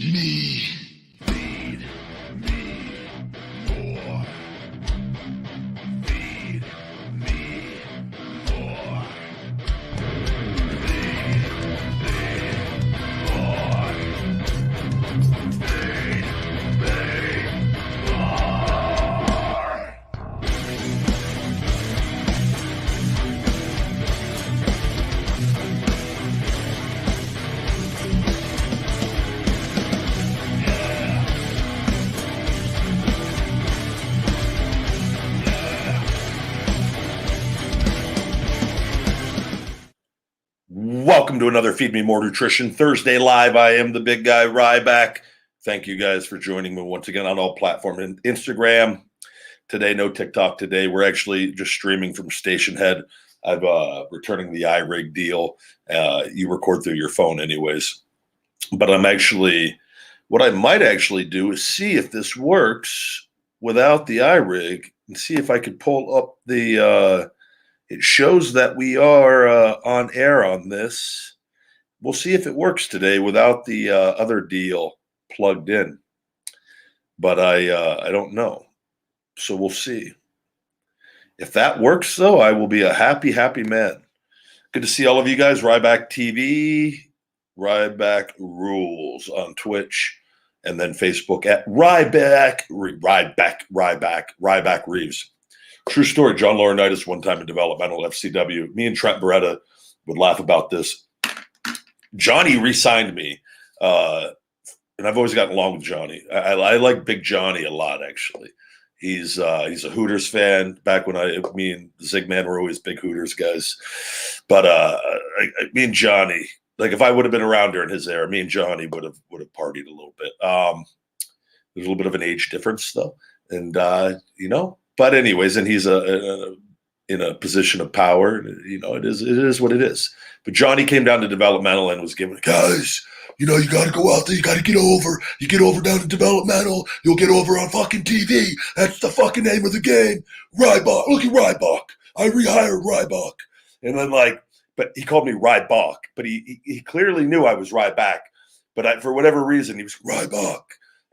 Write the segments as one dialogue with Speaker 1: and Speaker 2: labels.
Speaker 1: Feed me. Feed me more. Feed me more.
Speaker 2: Welcome to another Feed Me More Nutrition Thursday Live. I am the big guy, Ryback. Thank you guys for joining me once again on all platforms. And Instagram today, no TikTok today. We're actually just streaming from Station Head. I'm returning the iRig deal. You record through your phone anyways. But what I might actually do is see if this works without the iRig and see if I could pull up the it shows that we are on air on this. We'll see if it works today without the other deal plugged in. But I don't know. So we'll see. If that works, though, I will be a happy, happy man. Good to see all of you guys. Ryback TV, Ryback Rules on Twitch, and then Facebook at Ryback Reeves. True story, John Laurinaitis, one time in developmental FCW. Me and Trent Beretta would laugh about this. Johnny re-signed me, and I've always gotten along with Johnny. I like Big Johnny a lot, actually. He's a Hooters fan. Back when me and Zigman were always big Hooters guys. But me and Johnny, like if I would have been around during his era, me and Johnny would have partied a little bit. There's a little bit of an age difference, though. And, but anyways, and he's in a position of power. It is what it is. But Johnny came down to developmental and was giving, guys, you got to go out there. You got to get over. You get over down to developmental. You'll get over on fucking TV. That's the fucking name of the game. Ryback. Look at Ryback. I rehired Ryback. And then but he called me Ryback. But he clearly knew I was Ryback. But for whatever reason, he was Ryback.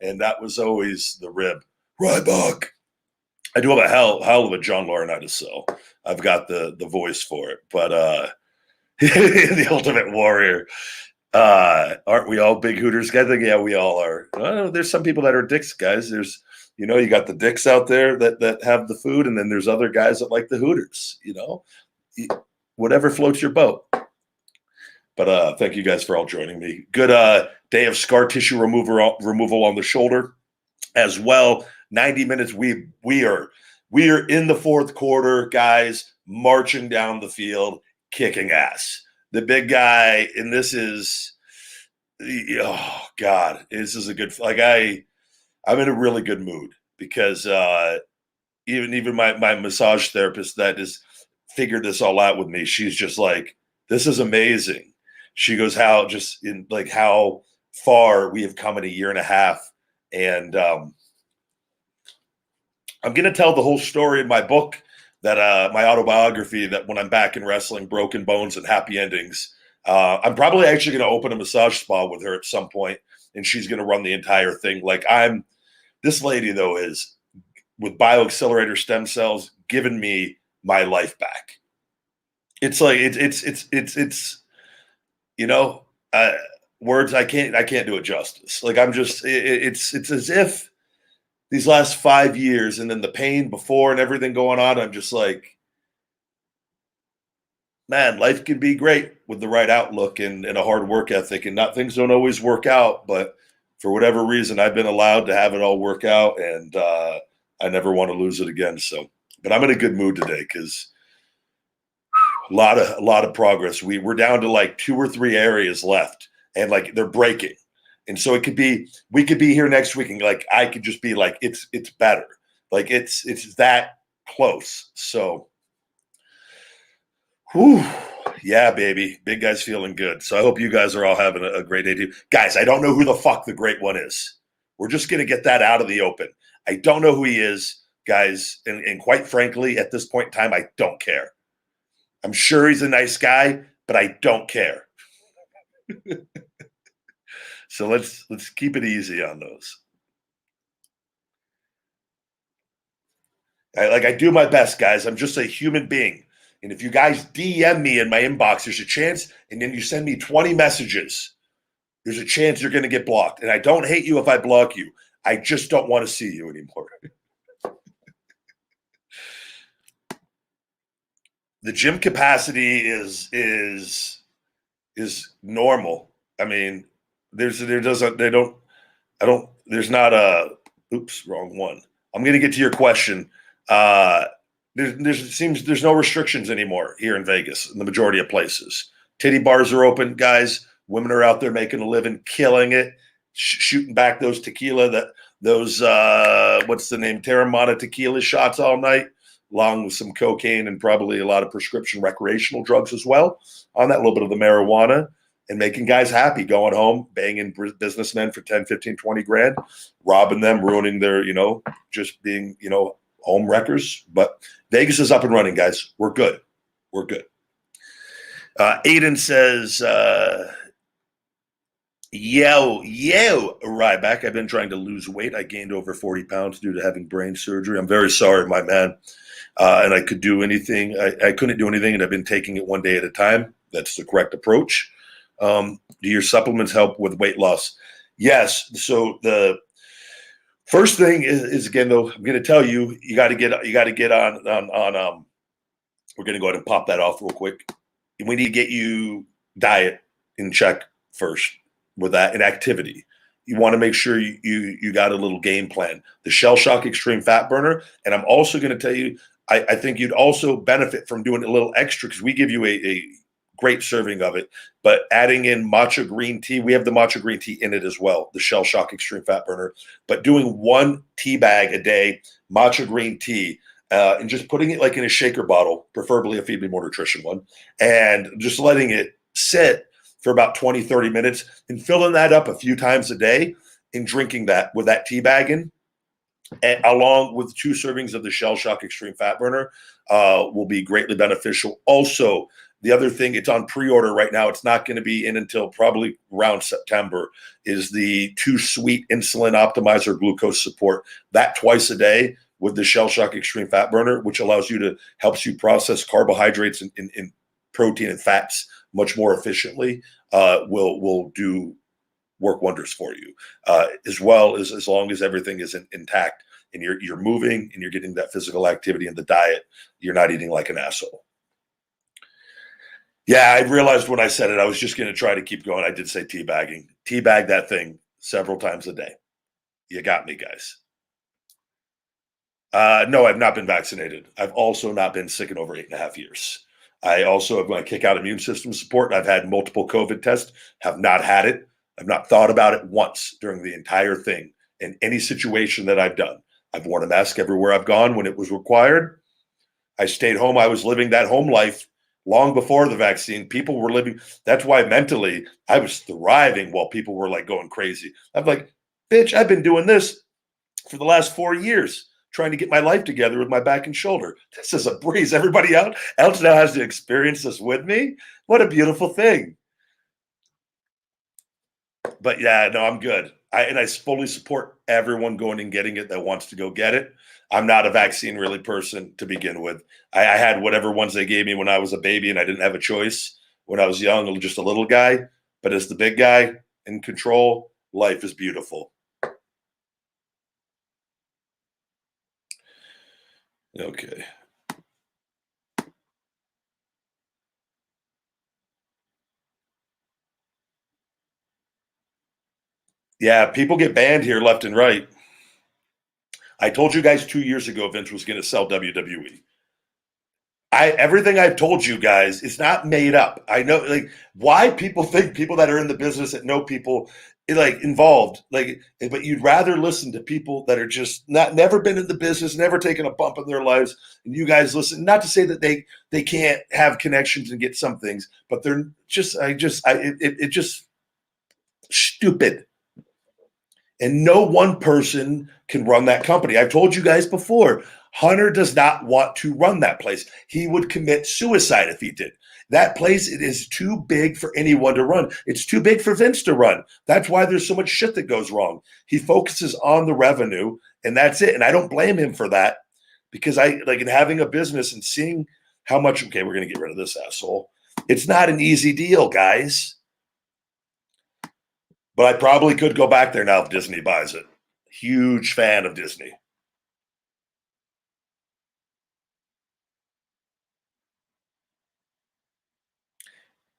Speaker 2: And that was always the rib. Ryback. I do have a hell of a John Laurinaitis, so I've got the voice for it. But the Ultimate Warrior, aren't we all big Hooters guys? I think, yeah, we all are. There's some people that are dicks, guys. There's, you got the dicks out there that have the food, and then there's other guys that like the Hooters. Whatever floats your boat. But thank you guys for all joining me. Good day of scar tissue removal on the shoulder as well. 90 minutes. We are in the fourth quarter, guys, marching down the field, kicking ass. The big guy, and this is, oh God, this is a good. I'm in a really good mood because even my massage therapist that has figured this all out with me, she's just like, this is amazing. She goes, how far we have come in a year and a half, and I'm going to tell the whole story in my book, that my autobiography, that when I'm back in wrestling, Broken Bones and Happy Endings. I'm probably actually going to open a massage spa with her at some point, and she's going to run the entire thing. This lady, though, is, with bioaccelerator stem cells, given me my life back. It's like, words, I can't do it justice. It's as if these last 5 years and then the pain before and everything going on, I'm just like, man, life can be great with the right outlook and a hard work ethic, and things don't always work out, but for whatever reason, I've been allowed to have it all work out, and I never want to lose it again. So, but I'm in a good mood today because a lot of progress. We're down to 2 or 3 areas left, and they're breaking. And so we could be here next week, and I could just be it's better. It's that close. So, whew, yeah, baby. Big guy's feeling good. So I hope you guys are all having a great day too. Guys, I don't know who the fuck the great one is. We're just going to get that out of the open. I don't know who he is, guys. And quite frankly, at this point in time, I don't care. I'm sure he's a nice guy, but I don't care. So let's keep it easy on those. I do my best, guys. I'm just a human being. And if you guys DM me in my inbox, there's a chance, and then you send me 20 messages, there's a chance you're going to get blocked. And I don't hate you if I block you. I just don't want to see you anymore. The gym capacity is normal. I mean, there's not a oops, wrong one. I'm going to get to your question. There's no restrictions anymore here in Vegas in the majority of places. Titty bars are open, guys. Women are out there making a living, killing it, shooting back those tequila, those what's the name, Terramana tequila shots all night, along with some cocaine and probably a lot of prescription recreational drugs as well on that, little bit of the marijuana, and making guys happy, going home, banging businessmen for 10, 15, 20 grand, robbing them, ruining their, just being, home wreckers. But Vegas is up and running, guys. We're good. We're good. Aiden says, yo, Ryback. I've been trying to lose weight. I gained over 40 pounds due to having brain surgery. I'm very sorry, my man. And I could do anything. I couldn't do anything, and I've been taking it one day at a time. That's the correct approach. Do your supplements help with weight loss? Yes. So the first thing is again, though, I'm going to tell you, you got to get on. We're going to go ahead and pop that off real quick. We need to get you diet in check first with that, and activity. You want to make sure you got a little game plan. The Shell Shock Extreme Fat Burner, and I'm also going to tell you, I think you'd also benefit from doing a little extra because we give you a great serving of it, but adding in matcha green tea, we have the matcha green tea in it as well, the Shell Shock Extreme Fat Burner, but doing one tea bag a day, matcha green tea, and just putting it like in a shaker bottle, preferably a Feed Me More Nutrition one, and just letting it sit for about 20, 30 minutes and filling that up a few times a day and drinking that with that tea bag in, and along with 2 servings of the Shell Shock Extreme Fat Burner, will be greatly beneficial. Also, the other thing, it's on pre-order right now. It's not going to be in until probably around September, is the 2 Sweet Insulin Optimizer Glucose Support. That twice a day with the Shell Shock Extreme Fat Burner, which helps you process carbohydrates and protein and fats much more efficiently, will work wonders for you, as well as long as everything is intact and you're moving and you're getting that physical activity in the diet, you're not eating like an asshole. Yeah, I realized when I said it, I was just going to try to keep going. I did say teabagging. Teabag that thing several times a day. You got me, guys. No, I've not been vaccinated. I've also not been sick in over 8.5 years. I also have my kick out immune system support. I've had multiple COVID tests, have not had it. I've not thought about it once during the entire thing in any situation that I've done. I've worn a mask everywhere I've gone when it was required. I stayed home. I was living that home life long before the vaccine. People were living. That's why mentally I was thriving while people were like going crazy. I'm like, bitch, I've been doing this for the last 4 years, trying to get my life together with my back and shoulder. This is a breeze. Everybody else now has to experience this with me. What a beautiful thing. But yeah, no, I'm good. I fully support everyone going and getting it that wants to go get it. I'm not a vaccine really person to begin with. I had whatever ones they gave me when I was a baby and I didn't have a choice when I was young, just a little guy. But as the big guy in control, life is beautiful. Okay. Yeah, people get banned here left and right. I told you guys 2 years ago Vince was going to sell WWE. Everything I've told you guys is not made up. I know, like, why people think people that are in the business that know people like involved, like, but you'd rather listen to people that are just never been in the business, never taken a bump in their lives, and you guys listen. Not to say that they can't have connections and get some things, but they're just stupid. And no one person can run that company. I've told you guys before, Hunter does not want to run that place. He would commit suicide if he did. That place, it is too big for anyone to run. It's too big for Vince to run. That's why there's so much shit that goes wrong. He focuses on the revenue, and that's it. And I don't blame him for that, because I like in having a business and seeing how much, okay, we're going to get rid of this asshole. It's not an easy deal, guys. But I probably could go back there now if Disney buys it. Huge fan of Disney.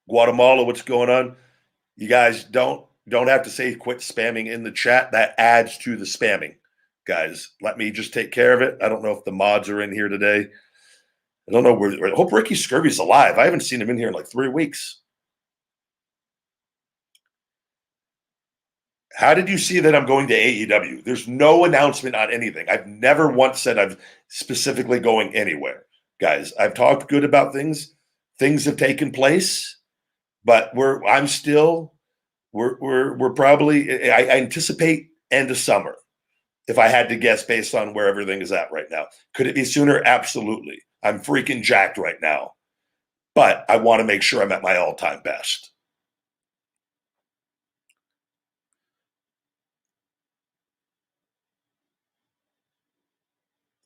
Speaker 2: Guatemala, what's going on? You guys don't have to say quit spamming in the chat. That adds to the spamming. Guys, let me just take care of it. I don't know if the mods are in here today. I don't know where. I hope Ricky Scurvy's alive. I haven't seen him in here in like 3 weeks. How did you see that I'm going to AEW? There's no announcement on anything. I've never once said I'm specifically going anywhere. Guys, I've talked good about things. Things have taken place, but we're probably, I anticipate end of summer, if I had to guess based on where everything is at right now. Could it be sooner? Absolutely. I'm freaking jacked right now, but I want to make sure I'm at my all-time best.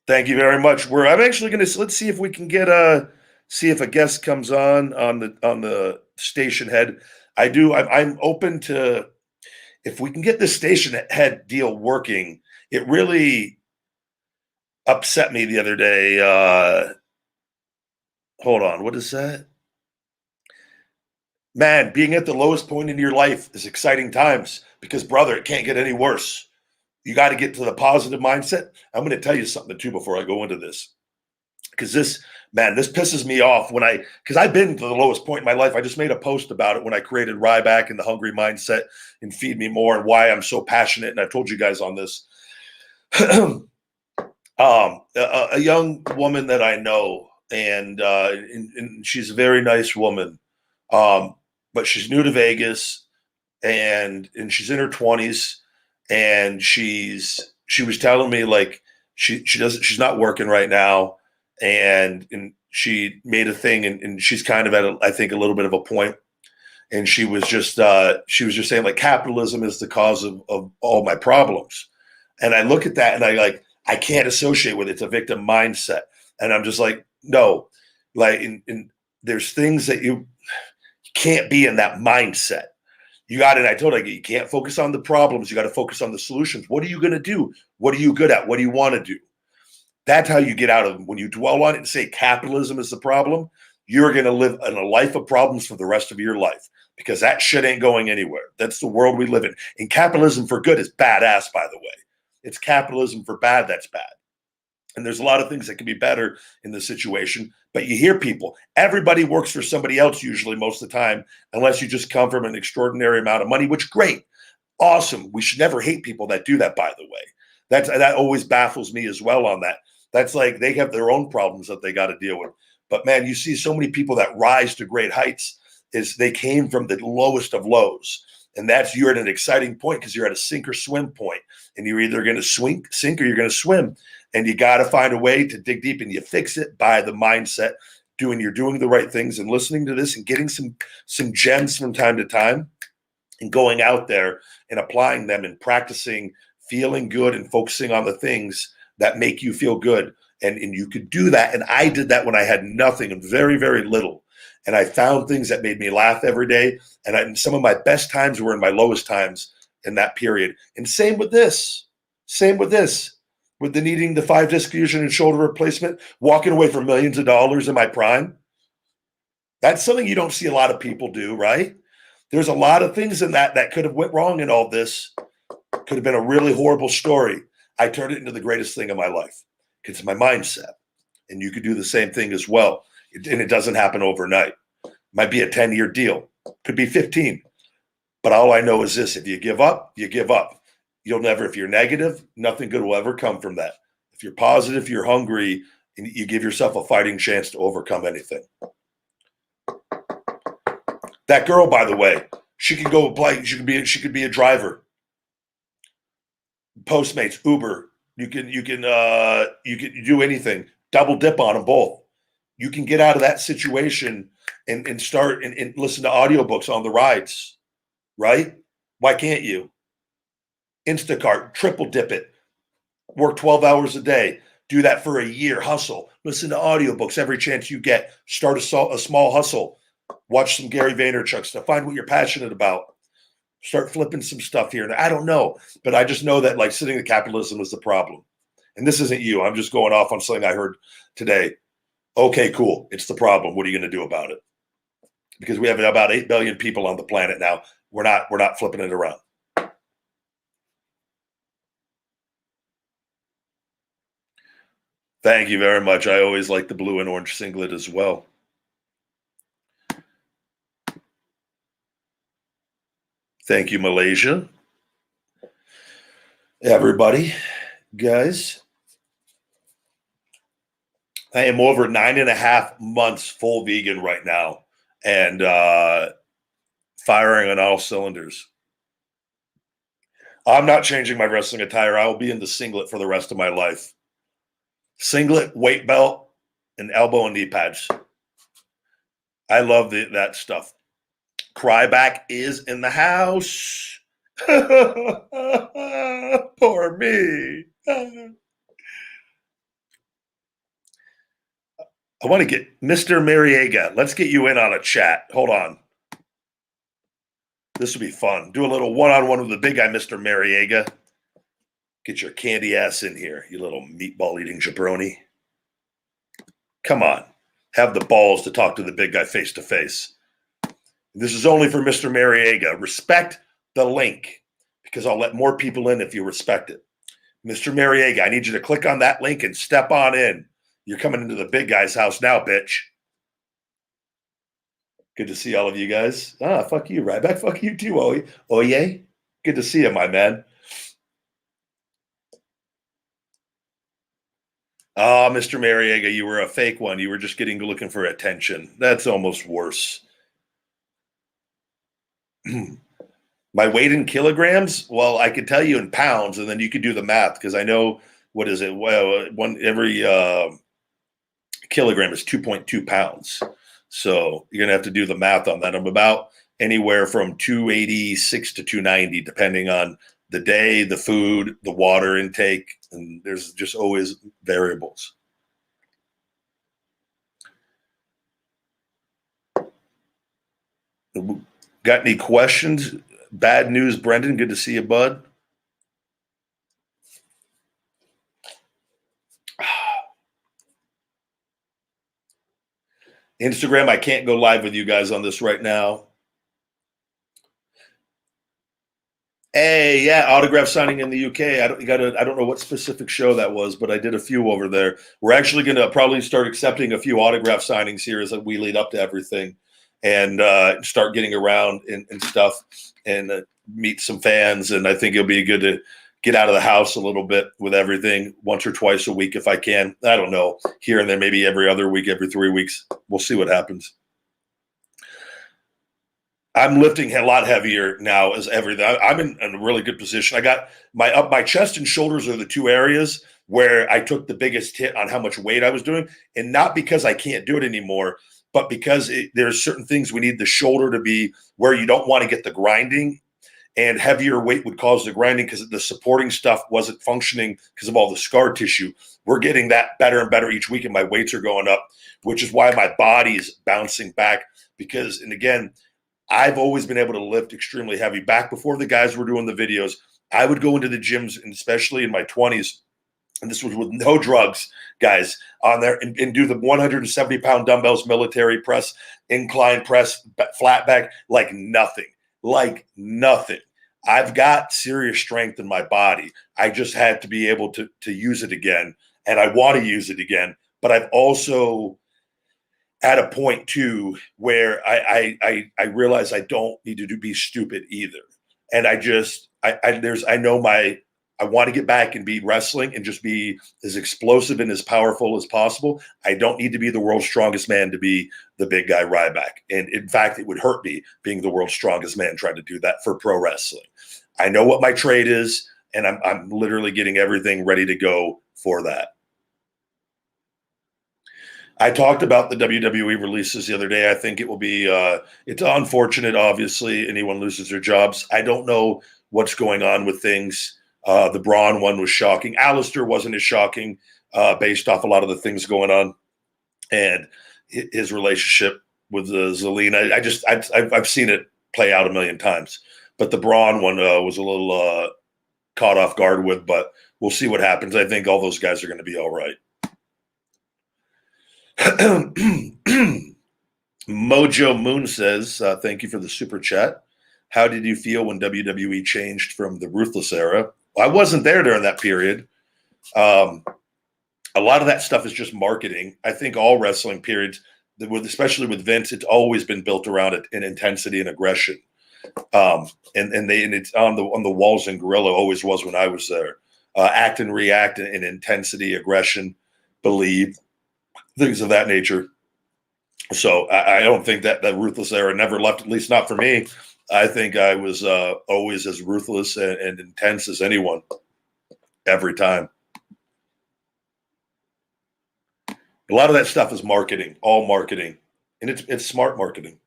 Speaker 2: Thank you very much. I'm actually going to, let's see if we can get see if a guest comes on the station head. I'm open to, if we can get the station head deal working. It really upset me the other day. Hold on. What is that? Man, being at the lowest point in your life is exciting times because, brother, it can't get any worse. You got to get to the positive mindset. I'm going to tell you something too before I go into this, because this pisses me off because I've been to the lowest point in my life. I just made a post about it when I created Ryback and the Hungry Mindset and Feed Me More, and why I'm so passionate. And I've told you guys on this. A young woman that I know, and she's a very nice woman, but she's new to Vegas, and she's in her 20s. And she was telling me like she's not working right now, and she made a thing, and she's kind of at I think a little bit of a point, and she was just saying like capitalism is the cause of all my problems, and I look at that and I can't associate with it. It's a victim mindset, and I'm just like, no, like there's things that you can't be in that mindset. You got it. I told her, you can't focus on the problems. You got to focus on the solutions. What are you going to do? What are you good at? What do you want to do? That's how you get out of them. When you dwell on it and say capitalism is the problem, you're going to live in a life of problems for the rest of your life, because that shit ain't going anywhere. That's the world we live in. And capitalism for good is badass, by the way. It's capitalism for bad that's bad. And there's a lot of things that can be better in the situation. But you hear people, everybody works for somebody else usually most of the time, unless you just come from an extraordinary amount of money, which great, awesome. We should never hate people that do that, by the way. That always baffles me as well on that. That's like they have their own problems that they got to deal with. But man, you see so many people that rise to great heights is they came from the lowest of lows. And you're at an exciting point because you're at a sink or swim point, and you're either going to sink or you're going to swim. And you got to find a way to dig deep, and you fix it by the mindset, you're doing the right things and listening to this and getting some gems from time to time and going out there and applying them and practicing feeling good and focusing on the things that make you feel good. And you could do that. And I did that when I had nothing and very, very little. And I found things that made me laugh every day. And some of my best times were in my lowest times in that period. And same with this. With the needing the 5-disc fusion and shoulder replacement, walking away from millions of dollars in my prime. That's something you don't see a lot of people do, right? There's a lot of things in that could have went wrong in all this. Could have been a really horrible story. I turned it into the greatest thing in my life. It's my mindset. And you could do the same thing as well. And it doesn't happen overnight. Might be a 10-year deal. Could be 15. But all I know is this: if you give up, you give up. You'll never, if you're negative, nothing good will ever come from that. If you're positive, you're hungry, and you give yourself a fighting chance to overcome anything. That girl, by the way, she could go apply. She could be a driver. Postmates, Uber. You can do anything. Double dip on them both. You can get out of that situation and start and listen to audiobooks on the rides, right? Why can't you? Instacart, triple dip it, work 12 hours a day, do that for a year, hustle, listen to audiobooks every chance you get, start a small hustle, watch some Gary Vaynerchuk stuff, find what you're passionate about, start flipping some stuff here. And I don't know, but I just know that like sitting in capitalism is the problem. And this isn't you. I'm just going off on something I heard today. Okay, cool. It's the problem. What are you going to do about it? Because we have about 8 billion people on the planet now. We're not flipping it around. Thank you very much. I always like the blue and orange singlet as well. Thank you, Malaysia. Everybody, guys. I am over 9.5 months full vegan right now and firing on all cylinders. I'm not changing my wrestling attire. I will be in the singlet for the rest of my life. Singlet, weight belt, and elbow and knee pads. I love that stuff. Ryback is in the house. Poor me. I want to get Mr. Mariega. Let's get you in on a chat. Hold on. This would be fun. Do a little one-on-one with the big guy, Mr. Mariega. Get your candy ass in here, you little meatball-eating jabroni. Come on. Have the balls to talk to the big guy face-to-face. This is only for Mr. Mariega. Respect the link because I'll let more people in if you respect it. Mr. Mariega, I need you to click on that link and step on in. You're coming into the big guy's house now, bitch. Good to see all of you guys. Fuck you, Ryback. Fuck you too, Oye. Good to see you, my man. Mr. Mariega, you were a fake one. You were just looking for attention. That's almost worse. My weight in kilograms? Well, I could tell you in pounds, and then you could do the math because I know, what is it? Well, every kilogram is 2.2 pounds. So you're going to have to do the math on that. I'm about anywhere from 286 to 290, depending on the day, the food, the water intake, and there's just always variables. Got any questions? Bad news, Brendan. Good to see you, bud. Instagram, I can't go live with you guys on this right now. Hey, yeah, autograph signing in the UK. I don't know what specific show that was, but I did a few over there. We're actually going to probably start accepting a few autograph signings here as we lead up to everything, and start getting around and stuff, and meet some fans. And I think it'll be good to get out of the house a little bit with everything, once or twice a week if I can. I don't know, here and there, maybe every other week, every 3 weeks. We'll see what happens. I'm lifting a lot heavier now as everything. I'm in a really good position. I got my chest and shoulders are the two areas where I took the biggest hit on how much weight I was doing, and not because I can't do it anymore, but because there's certain things we need the shoulder to be where you don't want to get the grinding, and heavier weight would cause the grinding because the supporting stuff wasn't functioning because of all the scar tissue. We're getting that better and better each week, and my weights are going up, which is why my body's bouncing back because, and again, I've always been able to lift extremely heavy. Back before the guys were doing the videos, I would go into the gyms, and especially in my 20s, and this was with no drugs, guys, on there, and do the 170-pound dumbbells, military press, incline press, flat back, like nothing. I've got serious strength in my body. I just had to be able to use it again, and I want to use it again. But I've also at a point too where I realize I don't need to be stupid either. And I want to get back and be wrestling and just be as explosive and as powerful as possible. I don't need to be the world's strongest man to be the big guy Ryback. And in fact, it would hurt me being the world's strongest man trying to do that for pro wrestling. I know what my trade is, and I'm literally getting everything ready to go for that. I talked about the WWE releases the other day. I think it will be, it's unfortunate, obviously, anyone loses their jobs. I don't know what's going on with things. The Braun one was shocking. Alistair wasn't as shocking based off a lot of the things going on and his relationship with Zelina. I've seen it play out a million times. But the Braun one was a little caught off guard with, but we'll see what happens. I think all those guys are going to be all right. Mojo Moon says, thank you for the super chat. How did you feel when WWE changed from the Ruthless era? I wasn't there during that period. A lot of that stuff is just marketing. I think all wrestling periods, especially with Vince, it's always been built around it in intensity and aggression. And it's on the walls in Gorilla, always was when I was there. Act and react in intensity, aggression, believe, things of that nature. So I don't think that Ruthless era never left, at least not for me. I think I was always as ruthless and intense as anyone every time. A lot of that stuff is marketing, all marketing, and it's smart marketing.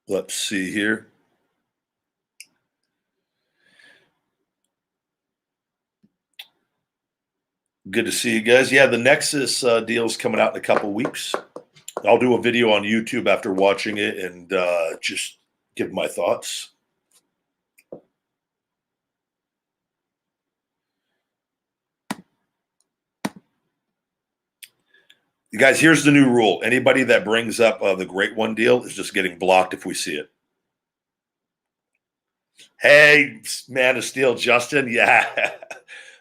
Speaker 2: Let's see here. Good to see you guys. Yeah, the Nexus deal is coming out in a couple weeks. I'll do a video on YouTube after watching it and just give my thoughts. You guys, here's the new rule. Anybody that brings up the Great One deal is just getting blocked if we see it. Hey, Man of Steel, Justin. Yeah.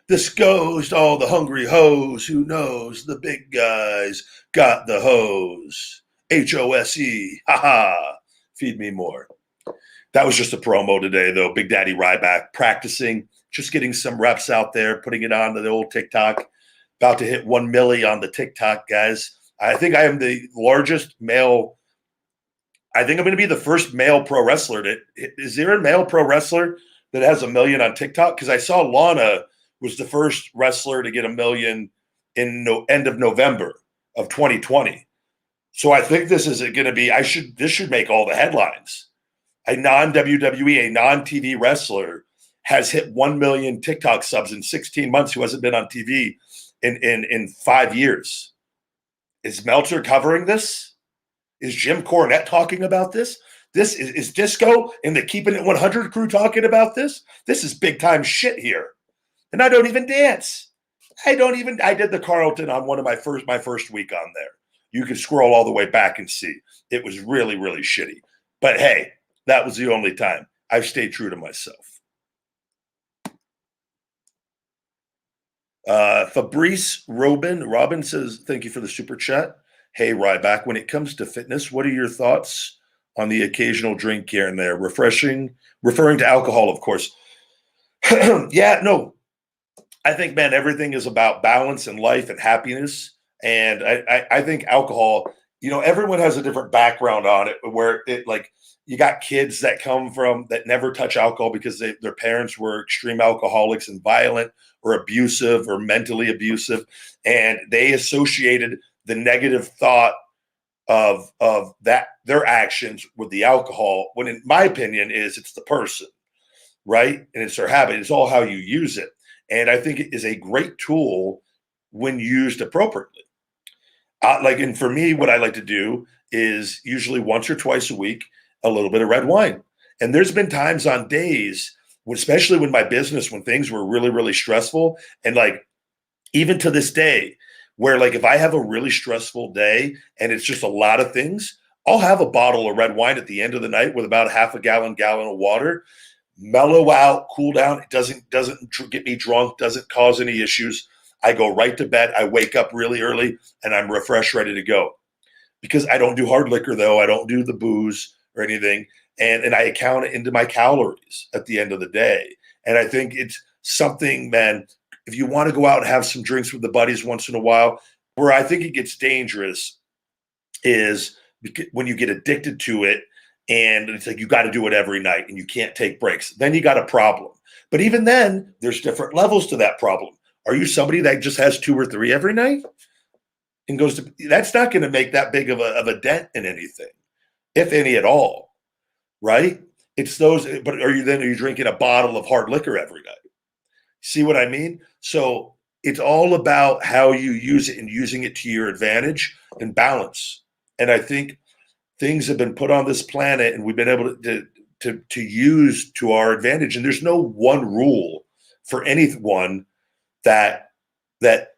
Speaker 2: This goes to all the hungry hoes. Who knows? The big guys got the hose. HOSE. Ha. Feed me more. That was just a promo today, though. Big Daddy Ryback practicing, just getting some reps out there, putting it on to the old TikTok. About to hit 1 milli on the TikTok, guys. I think I am the largest male. I think I'm going to be the first male pro wrestler. Is there a male pro wrestler that has 1 million on TikTok? Because I saw Lana was the first wrestler to get 1 million in end of November of 2020. So I think this is going to be. This should make all the headlines. A non-WWE, a non-TV wrestler has hit 1 million TikTok subs in 16 months who hasn't been on TV in 5 years. Is Meltzer covering this? Is Jim Cornette talking about this? This is Disco and the Keeping It 100 crew talking about this? This is big time shit here. And I don't even dance. I did the Carlton on one of my first week on there. You can scroll all the way back and see. It was really, really shitty. But hey, that was the only time. I've stayed true to myself. Fabrice Robin says, thank you for the super chat. Hey, Ryback, when it comes to fitness, what are your thoughts on the occasional drink here and there? Refreshing, referring to alcohol, of course. Yeah, no. I think, man, everything is about balance and life and happiness. And I think alcohol, everyone has a different background on it where you got kids that come from that never touch alcohol because their parents were extreme alcoholics and violent or abusive or mentally abusive. And they associated the negative thought of that, their actions with the alcohol, when in my opinion it's the person, right? And it's their habit. It's all how you use it. And I think it is a great tool when used appropriately. And for me, what I like to do is usually once or twice a week, a little bit of red wine. And there's been times on days, especially when my business, when things were really, really stressful. And even to this day, where if I have a really stressful day and it's just a lot of things, I'll have a bottle of red wine at the end of the night with about half a gallon of water, mellow out, cool down. It doesn't get me drunk, doesn't cause any issues. I go right to bed. I wake up really early and I'm refreshed, ready to go. Because I don't do hard liquor, though. I don't do the booze or anything. And I count it into my calories at the end of the day. And I think it's something, man, if you want to go out and have some drinks with the buddies once in a while, where I think it gets dangerous is when you get addicted to it and it's you got to do it every night and you can't take breaks. Then you got a problem. But even then, there's different levels to that problem. Are you somebody that just has 2 or 3 every night and goes to? That's not going to make that big of a dent in anything, if any at all, right? It's those. But are you drinking a bottle of hard liquor every night? See what I mean? So it's all about how you use it and using it to your advantage and balance. And I think things have been put on this planet, and we've been able to use to our advantage. And there's no one rule for anyone that that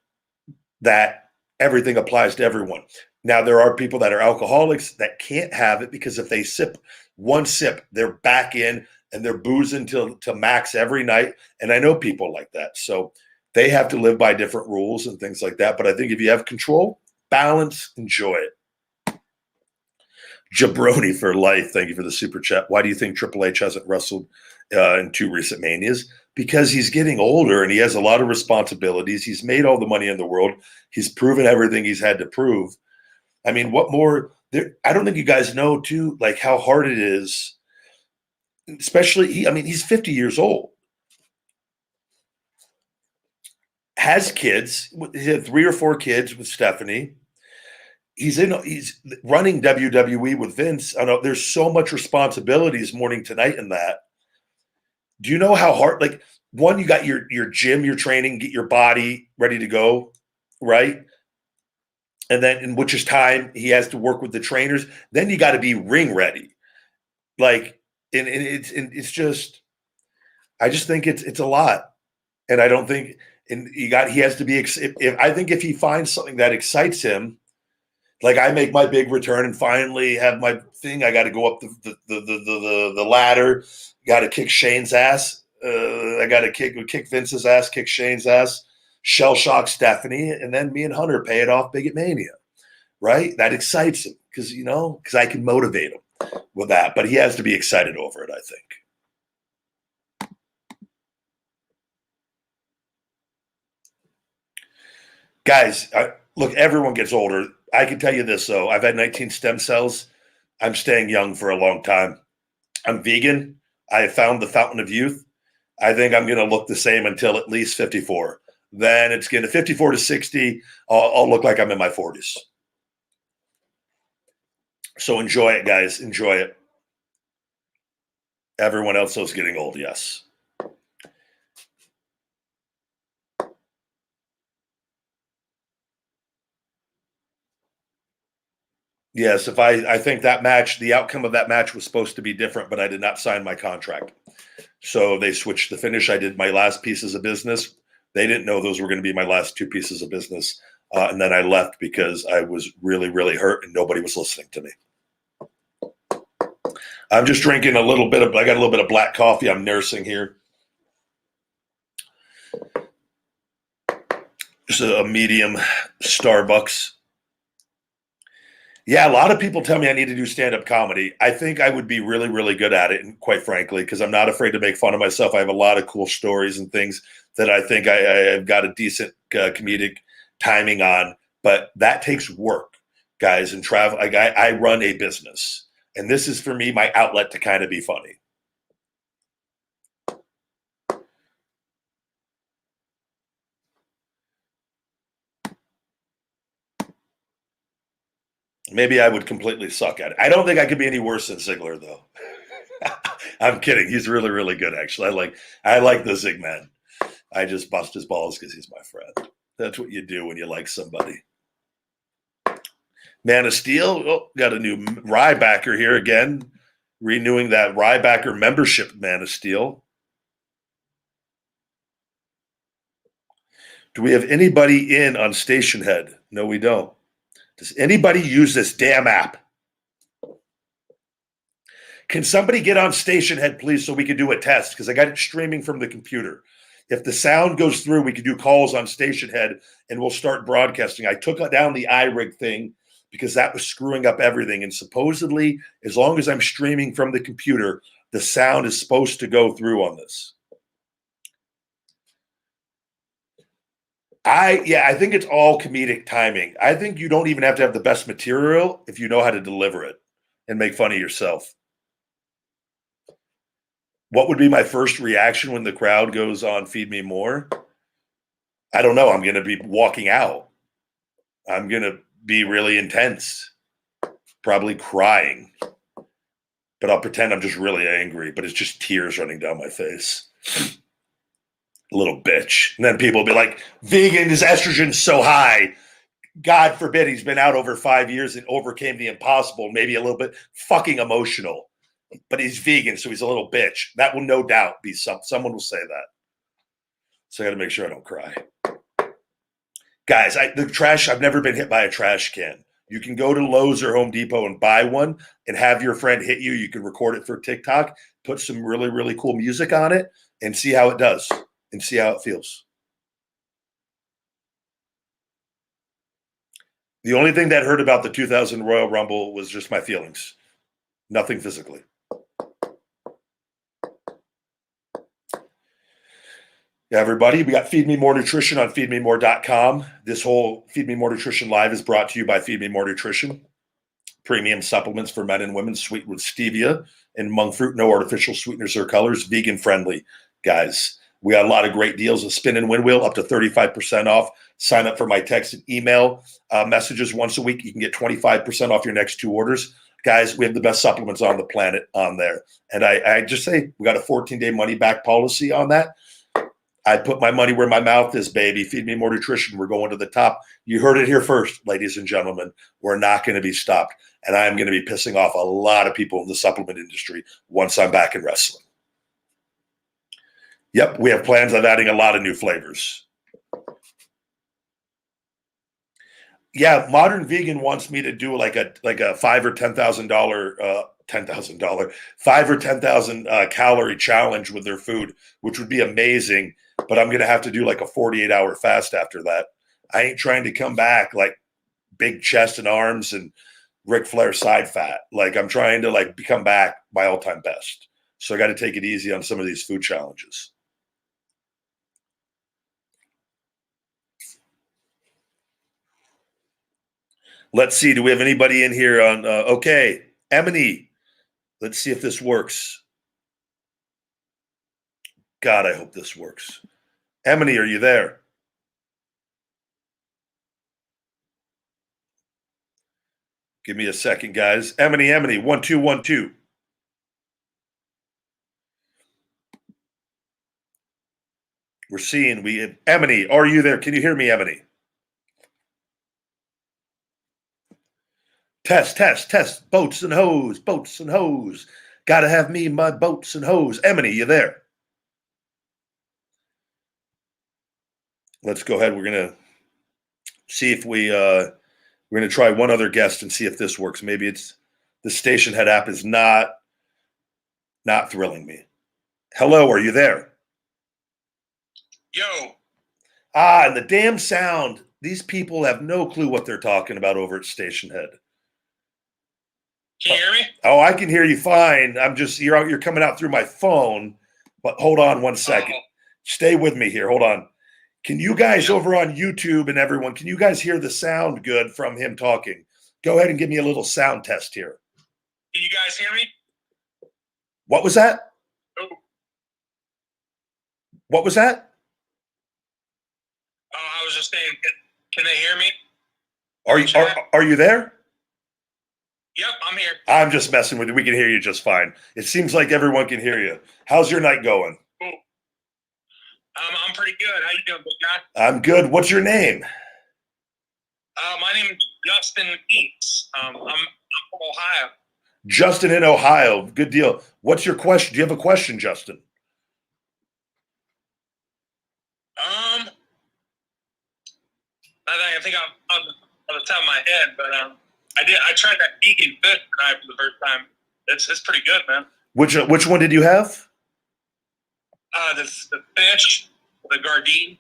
Speaker 2: that everything applies to everyone. Now there are people that are alcoholics that can't have it because if they sip one sip, they're back in and they're boozing to max every night. And I know people like that. So they have to live by different rules and things like that. But I think if you have control, balance, enjoy it. Jabroni for life. Thank you for the super chat. Why do you think Triple H hasn't wrestled in 2 recent Manias? Because he's getting older and he has a lot of responsibilities. He's made all the money in the world. He's proven everything he's had to prove. I mean, what more? I don't think you guys know, too, like how hard it is. Especially, he's 50 years old. Has kids. He had 3 or 4 kids with Stephanie. He's running WWE with Vince. I know there's so much responsibilities morning to night in that. Do you know how hard, like, one, you got your gym, your training, get your body ready to go, right? And then, in which is time he has to work with the trainers. Then you got to be ring ready. Like, and it's just, I just think it's a lot. And I don't think, and he has to be, I think if he finds something that excites him, like I make my big return and finally have my thing, I got to go up the ladder, got to kick Shane's ass. I got to kick Vince's ass, kick Shane's ass, shell shock Stephanie, and then me and Hunter pay it off big at Mania, right? That excites him because I can motivate him with that. But he has to be excited over it, I think. Guys, look, everyone gets older. I can tell you this, though. I've had 19 stem cells. I'm staying young for a long time. I'm vegan. I have found the fountain of youth. I think I'm going to look the same until at least 54. Then it's going to 54 to 60. I'll look like I'm in my 40s. So enjoy it, guys. Enjoy it. Everyone else is getting old, yes. Yes, if I think that match, the outcome of that match was supposed to be different, but I did not sign my contract. So they switched the finish. I did my last pieces of business. They didn't know those were going to be my last 2 pieces of business. And then I left because I was really, really hurt and nobody was listening to me. I'm just drinking I got a little bit of black coffee. I'm nursing here. Just a medium Starbucks. Yeah, a lot of people tell me I need to do stand-up comedy. I think I would be really, really good at it, and quite frankly, because I'm not afraid to make fun of myself. I have a lot of cool stories and things that I think I've got a decent comedic timing on, but that takes work, guys, and travel. I run a business, and this is, for me, my outlet to kind of be funny. Maybe I would completely suck at it. I don't think I could be any worse than Ziggler, though. I'm kidding. He's really, really good, actually. I like the Zig Man. I just bust his balls because he's my friend. That's what you do when you like somebody. Man of Steel. Oh, got a new Rybacker here again. Renewing that Rybacker membership, Man of Steel. Do we have anybody in on Station Head? No, we don't. Does anybody use this damn app? Can somebody get on Station Head, please, so we can do a test? Because I got it streaming from the computer. If the sound goes through, we can do calls on Station Head, and we'll start broadcasting. I took down the iRig thing because that was screwing up everything. And supposedly, as long as I'm streaming from the computer, the sound is supposed to go through on this. I think it's all comedic timing. I think you don't even have to have the best material if you know how to deliver it and make fun of yourself. What would be my first reaction when the crowd goes on Feed Me More? I don't know. I'm going to be walking out. I'm going to be really intense, probably crying, but I'll pretend I'm just really angry, but it's just tears running down my face. Little bitch. And then people will be like, vegan, his estrogen's so high. God forbid he's been out over 5 years and overcame the impossible, maybe a little bit fucking emotional, but he's vegan, so he's a little bitch. That will no doubt be someone will say that. So I got to make sure I don't cry. Guys, the trash, I've never been hit by a trash can. You can go to Lowe's or Home Depot and buy one and have your friend hit you. You can record it for TikTok, put some really, really cool music on it, and see how it does and see how it feels. The only thing that hurt about the 2000 Royal Rumble was just my feelings. Nothing physically. Yeah, everybody, we got Feed Me More Nutrition on feedmemore.com. This whole Feed Me More Nutrition Live is brought to you by Feed Me More Nutrition. Premium supplements for men and women, sweetened with stevia and monk fruit, no artificial sweeteners or colors, vegan friendly. Guys, we got a lot of great deals. A spin and win wheel up to 35% off. Sign up for my text and email messages once a week. You can get 25% off your next 2 orders. Guys, we have the best supplements on the planet on there. And I just say we got a 14-day money back policy on that. I put my money where my mouth is, baby. Feed Me More Nutrition. We're going to the top. You heard it here first, ladies and gentlemen. We're not going to be stopped. And I'm going to be pissing off a lot of people in the supplement industry once I'm back in wrestling. Yep, we have plans of adding a lot of new flavors. Yeah, Modern Vegan wants me to do like a $5,000 or $10,000 $5 or 10,000 calorie challenge with their food, which would be amazing. But I'm gonna have to do like a 48-hour fast after that. I ain't trying to come back like big chest and arms and Ric Flair side fat. Like I'm trying to like come back my all-time best. So I got to take it easy on some of these food challenges. Let's see. Do we have anybody in here on? Okay, Emily. Let's see if this works. God, I hope this works. Emily, are you there? Give me a second, guys. Emily, 1 2 1 2. We're seeing Emily, are you there? Can you hear me, Emily? Test. Boats and hose. Gotta have me my boats and hose. Emily, you there? Let's go ahead. We're gonna see if we're gonna try one other guest and see if this works. Maybe it's the station head app is not thrilling me. Hello, are you there?
Speaker 3: Yo.
Speaker 2: And the damn sound. These people have no clue what they're talking about over at Station Head.
Speaker 3: Can you hear me?
Speaker 2: Oh, I can hear you fine. You're coming out through my phone, but hold on 1 second. Stay with me here. Hold on. Can you guys over on YouTube and everyone, can you guys hear the sound good from him talking? Go ahead and give me a little sound test here.
Speaker 3: Can you guys hear me?
Speaker 2: What was that?
Speaker 3: Oh.
Speaker 2: What was that?
Speaker 3: Oh, I was just saying, can they hear me?
Speaker 2: Are you there?
Speaker 3: Yep, I'm here.
Speaker 2: I'm just messing with you. We can hear you just fine. It seems like everyone can hear you. How's your night going?
Speaker 3: Cool. I'm pretty good. How you doing, big guy?
Speaker 2: I'm good. What's your name?
Speaker 3: My name is Justin Eats. I'm from Ohio.
Speaker 2: Justin in Ohio. Good deal. What's your question? Do you have a question, Justin?
Speaker 3: I think I'm on the top of my head, but I tried that vegan fish tonight for the first time. It's pretty good, man.
Speaker 2: Which one did you have?
Speaker 3: The fish, the Gardein.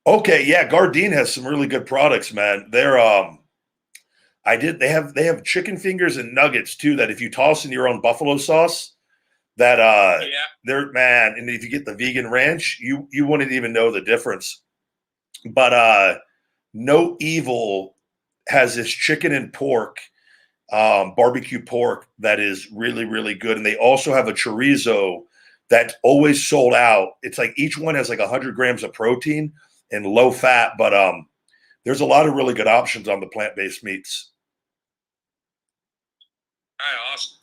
Speaker 2: Okay, yeah, Gardein has some really good products, man. They have chicken fingers and nuggets too that if you toss in your own buffalo sauce, they're man, and if you get the vegan ranch, you wouldn't even know the difference. But No Evil has this chicken and pork, barbecue pork that is really, really good. And they also have a chorizo that's always sold out. It's like each one has like 100 grams of protein and low fat, but there's a lot of really good options on the plant-based meats.
Speaker 3: All right, awesome.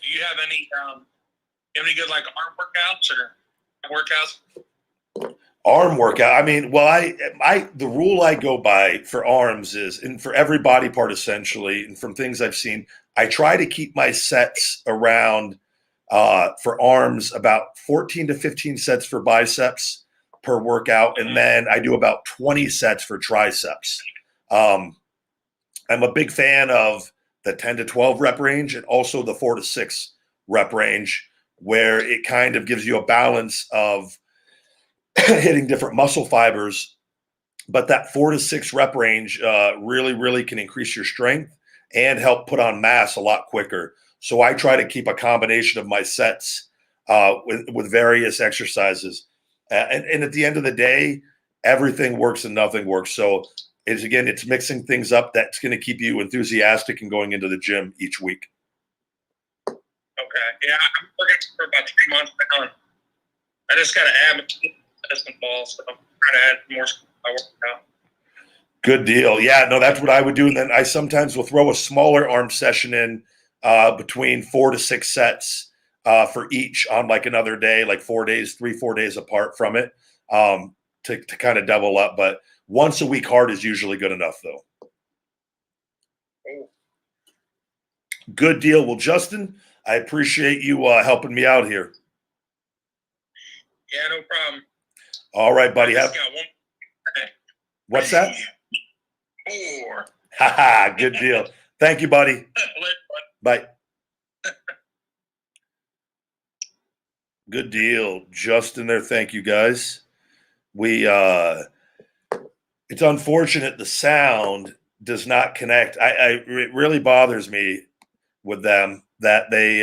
Speaker 3: Do you have any good like arm workouts or workouts?
Speaker 2: Arm workout. I mean, well, the rule I go by for arms is, and for every body part essentially, and from things I've seen, I try to keep my sets around for arms about 14 to 15 sets for biceps per workout, and then I do about 20 sets for triceps. I'm a big fan of the 10 to 12 rep range and also the 4 to 6 rep range, where it kind of gives you a balance of hitting different muscle fibers. But that 4 to 6 rep range really, really can increase your strength and help put on mass a lot quicker. So I try to keep a combination of my sets with various exercises. And at the end of the day, everything works and nothing works. So it's mixing things up that's going to keep you enthusiastic and going into the gym each week.
Speaker 3: Okay. Yeah, I'm working for about 3 months now. I just got to add some balls, so I'm trying to add more to my workout.
Speaker 2: Good deal. Yeah, no, that's what I would do. And then I sometimes will throw a smaller arm session in between 4 to 6 sets for each on like another day, like 4 days, 3-4 days apart from it to kind of double up. But once a week hard is usually good enough, though.
Speaker 3: Oh.
Speaker 2: Good deal. Well, Justin, I appreciate you helping me out here.
Speaker 3: Yeah, no problem.
Speaker 2: All right, buddy.
Speaker 3: I just got one.
Speaker 2: What's that?
Speaker 3: 4.
Speaker 2: Haha, good deal. Thank you, buddy. Bye. Good deal. Justin there. Thank you, guys. It's unfortunate the sound does not connect. It really bothers me with them that they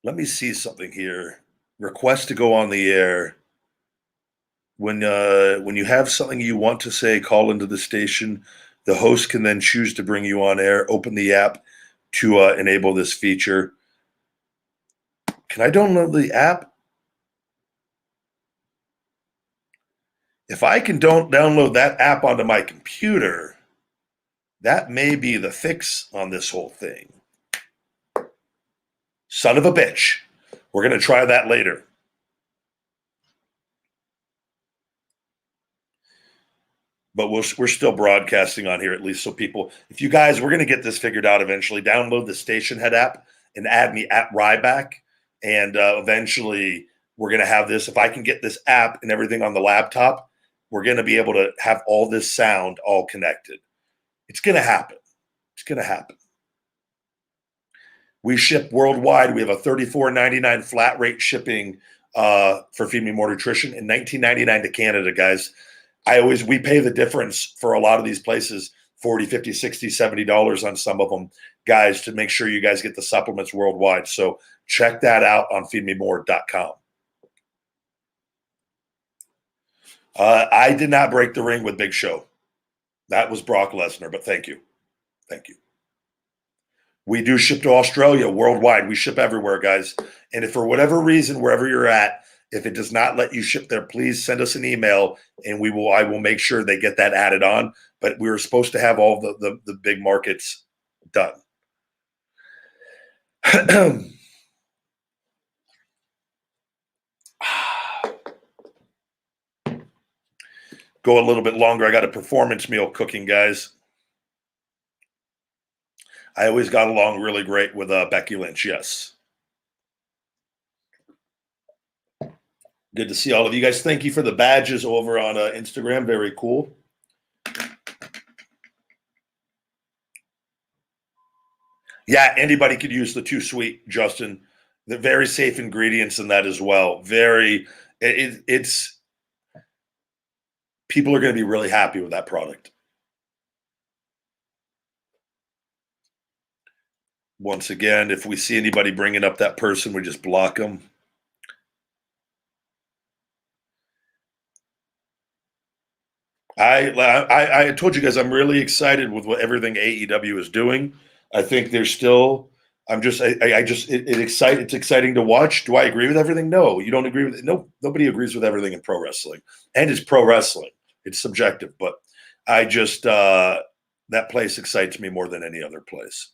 Speaker 2: let me see something here. Request to go on the air. When you have something you want to say, call into the station. The host can then choose to bring you on air. Open the app to enable this feature. Can I download the app? If I can don't download that app onto my computer, that may be the fix on this whole thing. Son of a bitch. We're going to try that later. But we're still broadcasting on here, at least so people, if you guys, we're going to get this figured out eventually. Download the Station Head app and add me at Ryback. And eventually we're going to have this. If I can get this app and everything on the laptop, we're going to be able to have all this sound all connected. It's going to happen. It's going to happen. We ship worldwide. We have a $34.99 flat rate shipping for Feed Me More Nutrition and $19.99 to Canada, guys. We pay the difference for a lot of these places, $40, $50, $60, $70 on some of them, guys, to make sure you guys get the supplements worldwide. So check that out on feedmemore.com. I did not break the ring with Big Show. That was Brock Lesnar, but thank you. Thank you. We do ship to Australia worldwide. We ship everywhere, guys. And if for whatever reason, wherever you're at, if it does not let you ship there, please send us an email and I will make sure they get that added on. But we were supposed to have all the big markets done. Go a little bit longer. I got a performance meal cooking, guys. I always got along really great with Becky Lynch, yes. Good to see all of you guys. Thank you for the badges over on Instagram. Very cool. Yeah, anybody could use the Too Sweet, Justin. The very safe ingredients in that as well. It's people are going to be really happy with that product. Once again, if we see anybody bringing up that person, we just block them. I told you guys I'm really excited with what everything AEW is doing. I think there's still It's exciting to watch. Do I agree with everything? No. You don't agree with it? No, nobody agrees with everything in pro wrestling, and it's pro wrestling. It's subjective, but I just that place excites me more than any other place.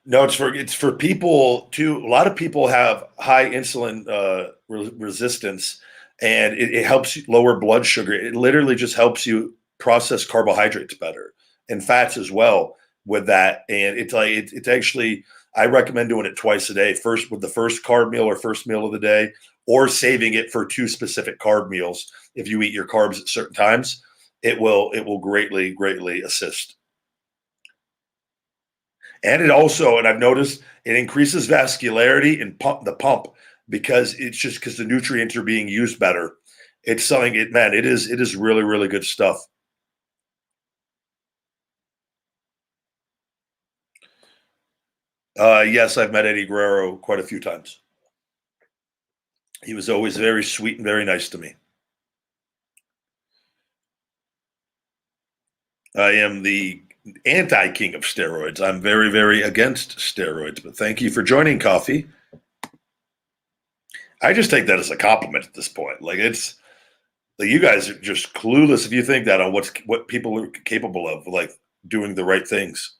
Speaker 2: No, it's for people too. A lot of people have high insulin resistance, and it helps you lower blood sugar. It literally just helps you process carbohydrates better and fats as well with that. And it's actually I recommend doing it twice a day. First with the first carb meal or first meal of the day, or saving it for two specific carb meals. If you eat your carbs at certain times, it will greatly assist. And it also, and I've noticed it increases vascularity and the pump because it's just because the nutrients are being used better. It's something it is really good stuff. Yes, I've met Eddie Guerrero quite a few times. He was always very sweet and very nice to me. I am the anti-king of steroids. I'm very against steroids, but thank you for joining, Coffee. I just take that as a compliment at this point. Like it's like you guys are just clueless if you think that on what people are capable of, like doing the right things.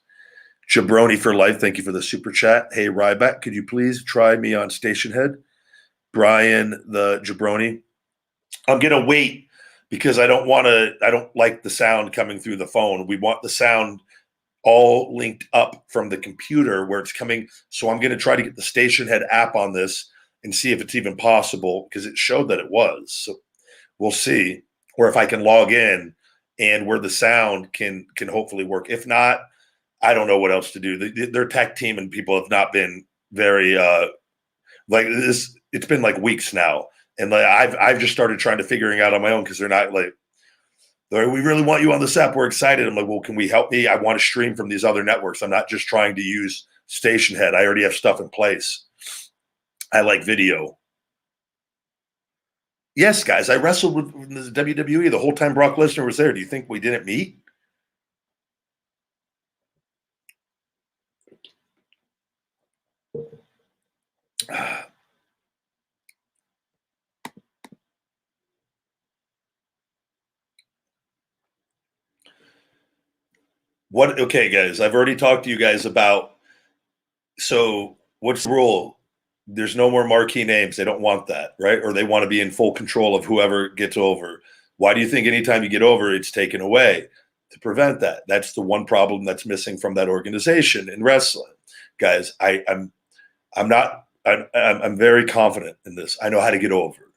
Speaker 2: Jabroni for life. Thank you for the super chat. Hey Ryback, could you please try me on Station Head? Brian the Jabroni. I'm gonna wait because I don't like the sound coming through the phone. We want the sound all linked up from the computer where it's coming. So I'm going to try to get the Station Head app on this and see if it's even possible because it showed that it was. So we'll see, or if I can log in and where the sound can hopefully work. If not, I don't know what else to do. Their tech team and people have not been very like this. It's been like weeks now, and like I've just started trying to figuring out on my own because they're not like. We really want you on this app. We're excited. I'm like, well, can we help me? I want to stream from these other networks. I'm not just trying to use Station Head. I already have stuff in place. I like video. Yes, guys, I wrestled with the WWE the whole time Brock Lesnar was there. Do you think we didn't meet? What? Okay, guys, I've already talked to you guys about. So, what's the rule? There's no more marquee names. They don't want that, right? Or they want to be in full control of whoever gets over. Why do you think anytime you get over, it's taken away? To prevent that. That's the one problem that's missing from that organization in wrestling, guys. I'm not. I'm very confident in this. I know how to get over,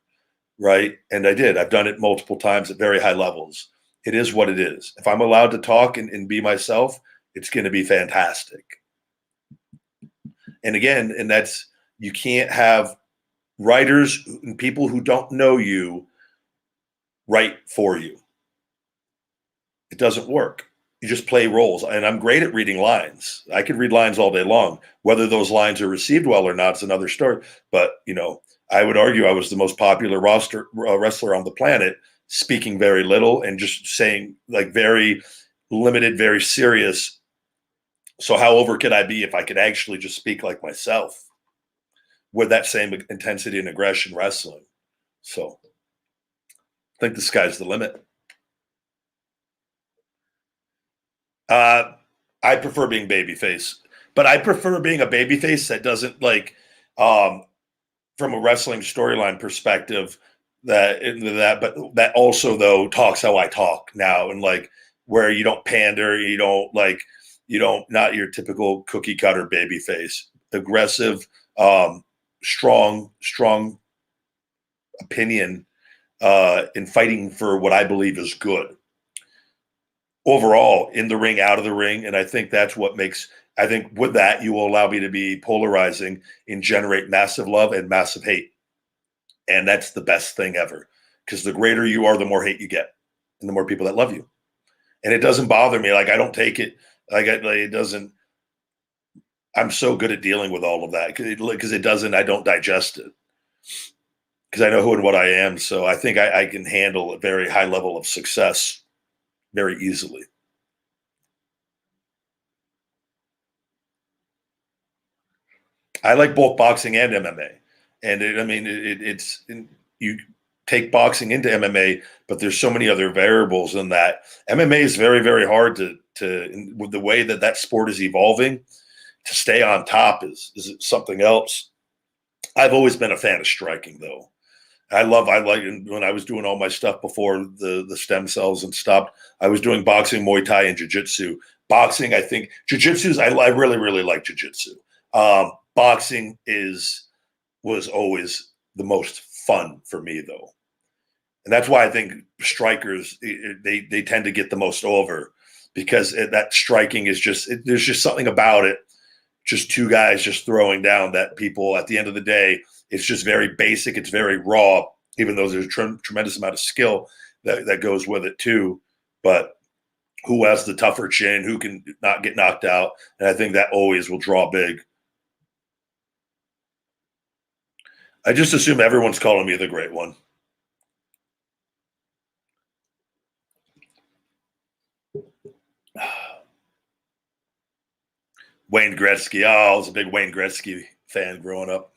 Speaker 2: right? And I did. I've done it multiple times at very high levels. It is what it is. If I'm allowed to talk and be myself, it's going to be fantastic. And again, and that's you can't have writers and people who don't know you write for you. It doesn't work. You just play roles. And I'm great at reading lines. I could read lines all day long. Whether those lines are received well or not is another story. But, I would argue I was the most popular wrestler on the planet, speaking very little and just saying like very limited, very serious. So how over could I be if I could actually just speak like myself with that same intensity and aggression wrestling? So I think the sky's the limit. I prefer being babyface, but I prefer being a babyface that doesn't like, from a wrestling storyline perspective, but that also though talks how I talk now, and like where you don't pander, you don't not your typical cookie cutter babyface, aggressive, strong opinion, in fighting for what I believe is good. Overall, in the ring, out of the ring. And I think that's what I think with that, you will allow me to be polarizing and generate massive love and massive hate. And that's the best thing ever. Because the greater you are, the more hate you get and the more people that love you. And it doesn't bother me. Like, I don't take it. It doesn't. I'm so good at dealing with all of that because it doesn't, I don't digest it. because I know who and what I am. So I think I can handle a very high level of success very easily. I like both boxing and MMA, and it's you take boxing into MMA, but there's so many other variables in that. MMA is very, very hard to with the way that sport is evolving. To stay on top is something else. I've always been a fan of striking, though. I like when I was doing all my stuff before the stem cells and stopped. I was doing boxing, Muay Thai, and jiu-jitsu. Boxing, I think jiu-jitsu. I really, really like jiu-jitsu. Boxing was always the most fun for me, though, and that's why I think strikers they tend to get the most over, because that striking is there's just something about it. Just two guys just throwing down that people at the end of the day. It's just very basic. It's very raw, even though there's a tremendous amount of skill that goes with it too. But who has the tougher chin? Who can not get knocked out? And I think that always will draw big. I just assume everyone's calling me the Great One. Wayne Gretzky. Oh, I was a big Wayne Gretzky fan growing up.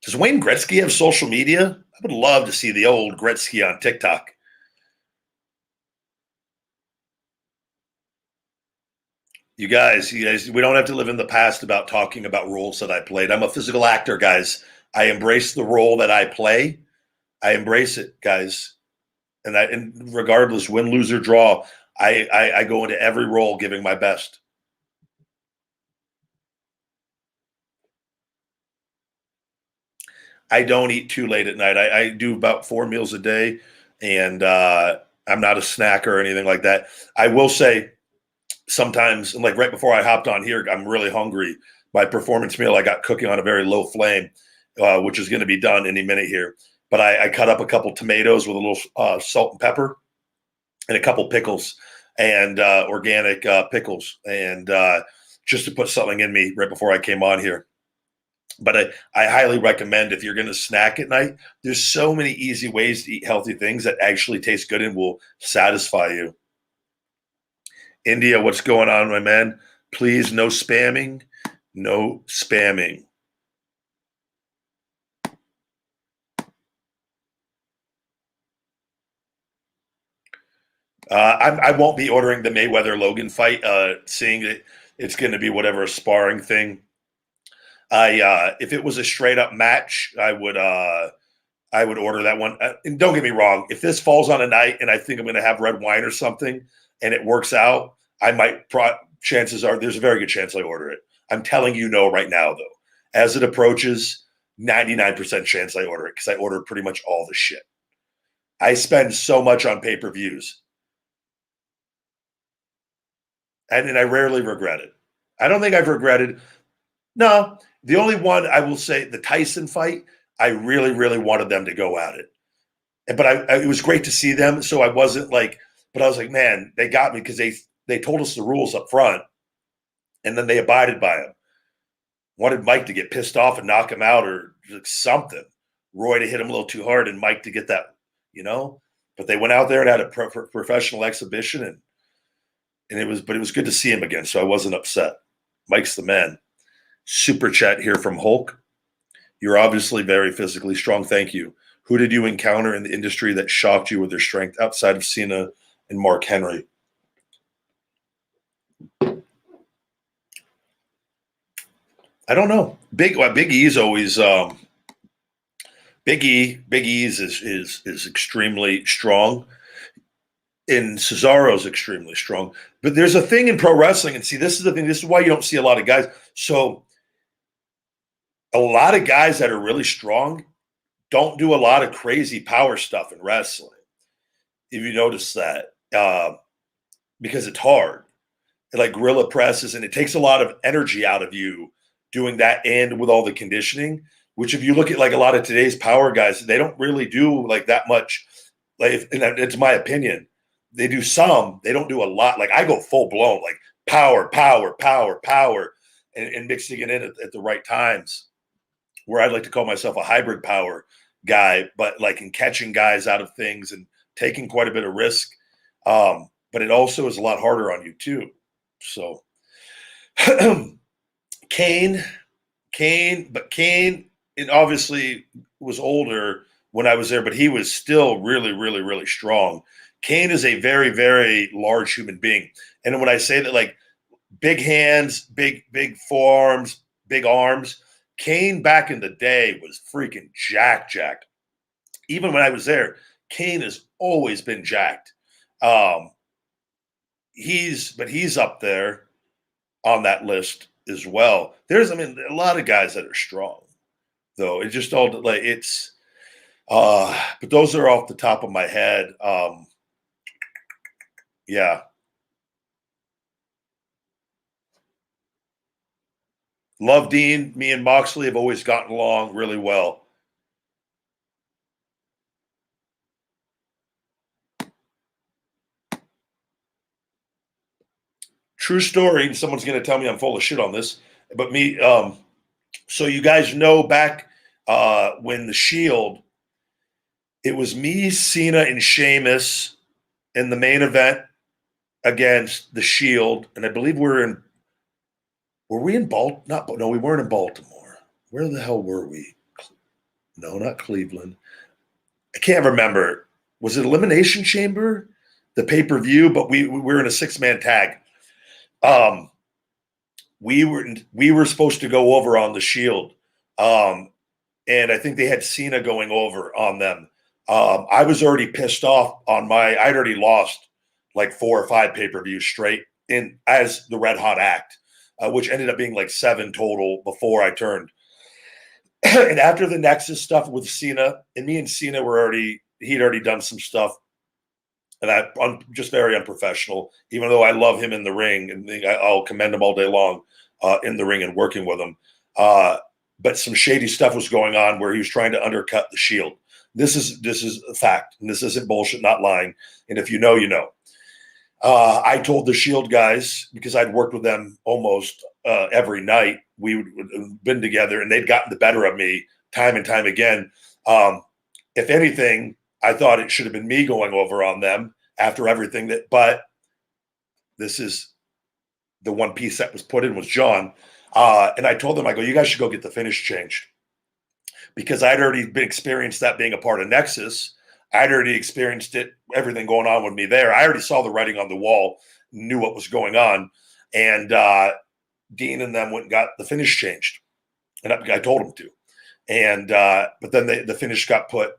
Speaker 2: Does Wayne Gretzky have social media? I would love to see the old Gretzky on TikTok. You guys, we don't have to live in the past about talking about roles that I played. I'm a physical actor, guys. I embrace the role that I play. I embrace it, guys. And regardless, win, lose, or draw, I go into every role giving my best. I don't eat too late at night. I do about 4 meals a day, and I'm not a snacker or anything like that. I will say sometimes, like right before I hopped on here, I'm really hungry. My performance meal I got cooking on a very low flame, which is going to be done any minute here. But I cut up a couple tomatoes with a little salt and pepper and a couple pickles and organic pickles, and just to put something in me right before I came on here. But I highly recommend, if you're going to snack at night, there's so many easy ways to eat healthy things that actually taste good and will satisfy you. India, what's going on, my man? Please, no spamming. No spamming. I won't be ordering the Mayweather-Logan fight, seeing that it's going to be whatever a sparring thing. If it was a straight-up match, I would order that one. And don't get me wrong, if this falls on a night and I think I'm going to have red wine or something and it works out, I might chances are there's a very good chance I order it. I'm telling you no right now, though. As it approaches, 99% chance I order it, because I order pretty much all the shit. I spend so much on pay-per-views. And I rarely regret it. I don't think I've regretted. No, the only one I will say, the Tyson fight, I really, really wanted them to go at it. But it was great to see them. So I wasn't like, but I was like, man, they got me, because they told us the rules up front, and then they abided by them. Wanted Mike to get pissed off and knock him out or something. Roy to hit him a little too hard and Mike to get that, But they went out there and had a professional exhibition, and it was good to see him again. So I wasn't upset. Mike's the man. Super chat here from Hulk. You're obviously very physically strong. Thank you. Who did you encounter in the industry that shocked you with their strength outside of Cena and Mark Henry? I don't know. Big E is always Big E is extremely strong. And Cesaro's extremely strong. But there's a thing in pro wrestling, and see, this is the thing. This is why you don't see a lot of guys. So a lot of guys that are really strong don't do a lot of crazy power stuff in wrestling. If you notice that, because it's hard. Like gorilla presses, and it takes a lot of energy out of you doing that, and with all the conditioning, which if you look at like a lot of today's power guys, they don't really do like that much. Like, and it's my opinion. They do some, they don't do a lot. Like I go full blown, like power, and mixing it in at the right times. where I'd like to call myself a hybrid power guy, but like in catching guys out of things and taking quite a bit of risk. But it also is a lot harder on you too. So Kane, it obviously was older when I was there, but he was still really, really, really strong. Kane is a very, very large human being. And when I say that, like big hands, big forearms, big arms, Kane back in the day was freaking jacked. Even when I was there, Kane has always been jacked. He's up there on that list as well. There's, a lot of guys that are strong, though. It just all like it's. But those are off the top of my head. Yeah. Love Dean. Me and Moxley have always gotten along really well. True story. Someone's going to tell me I'm full of shit on this, but me. So you guys know back when the Shield, it was me, Cena, and Sheamus in the main event against the Shield, and I believe were we in Baltimore? No, we weren't in Baltimore. Where the hell were we? No, not Cleveland. I can't remember. Was it Elimination Chamber, the pay-per-view? But we were in a 6-man tag. We were supposed to go over on the Shield, and I think they had Cena going over on them. I was already pissed off on I'd already lost like 4 or 5 pay-per-views straight in as the Red Hot Act, which ended up being like 7 total before I turned. And after the Nexus stuff with Cena, and me and Cena he'd already done some stuff, and I'm just very unprofessional, even though I love him in the ring, and I'll commend him all day long in the ring and working with him. But some shady stuff was going on where he was trying to undercut the Shield. This is a fact, and this isn't bullshit, not lying. And if you know, you know. I told the Shield guys, because I'd worked with them almost every night. We would been together, and they'd gotten the better of me time and time again. If anything, I thought it should have been me going over on them after everything but this is the one piece that was put in was John. And I told them, I go, you guys should go get the finish changed, because I'd already been experienced that being a part of Nexus. I'd already experienced it, everything going on with me there. I already saw the writing on the wall, knew what was going on. And Dean and them went and got the finish changed. And I told them to. And but then the finish got put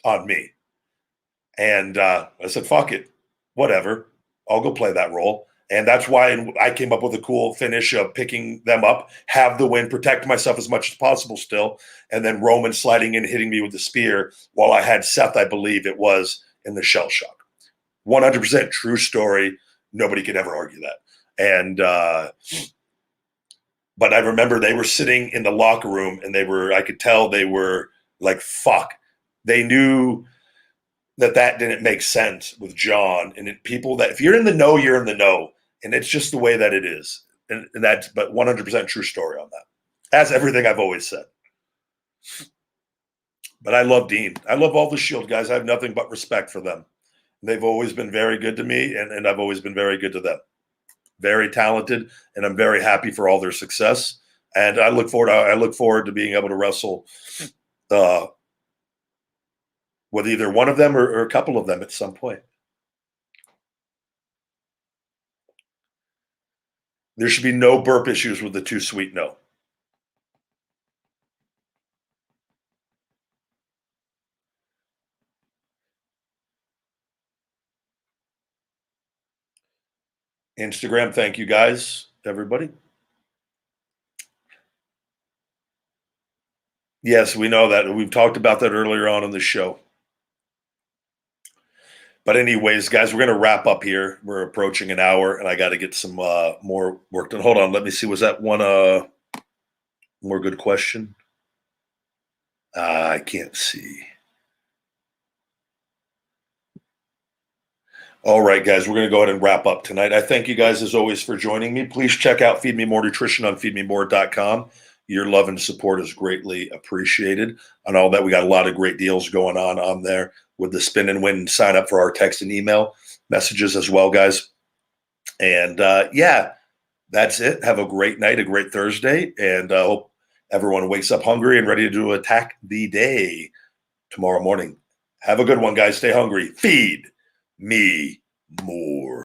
Speaker 2: on me. And I said, fuck it. Whatever. I'll go play that role. And that's why I came up with a cool finish of picking them up, have the win, protect myself as much as possible still, and then Roman sliding in, hitting me with the spear while I had Seth, I believe it was, in the shell shock. 100% true story. Nobody could ever argue that. And but I remember they were sitting in the locker room, and I could tell they were like, fuck. They knew that didn't make sense with John. And people that, if you're in the know, you're in the know. And it's just the way that it is. And that's, but 100% true story on that. That's everything I've always said. But I love Dean. I love all the Shield guys. I have nothing but respect for them. They've always been very good to me, and I've always been very good to them. Very talented, and I'm very happy for all their success. And I look forward to being able to wrestle with either one of them or a couple of them at some point. There should be no burp issues with the Too Sweet No. Instagram, thank you guys, everybody. Yes, we know that. We've talked about that earlier on in the show. But anyways, guys, we're going to wrap up here. We're approaching an hour, and I got to get some more work done. Hold on. Let me see. Was that one more good question? I can't see. All right, guys, we're going to go ahead and wrap up tonight. I thank you guys, as always, for joining me. Please check out Feed Me More Nutrition on feedmemore.com. Your love and support is greatly appreciated. On all that, we got a lot of great deals going on there with the spin and win. Sign up for our text and email messages as well, guys. And yeah, that's it. Have a great night, a great Thursday, and hope everyone wakes up hungry and ready to attack the day tomorrow morning. Have a good one, guys. Stay hungry. Feed me more.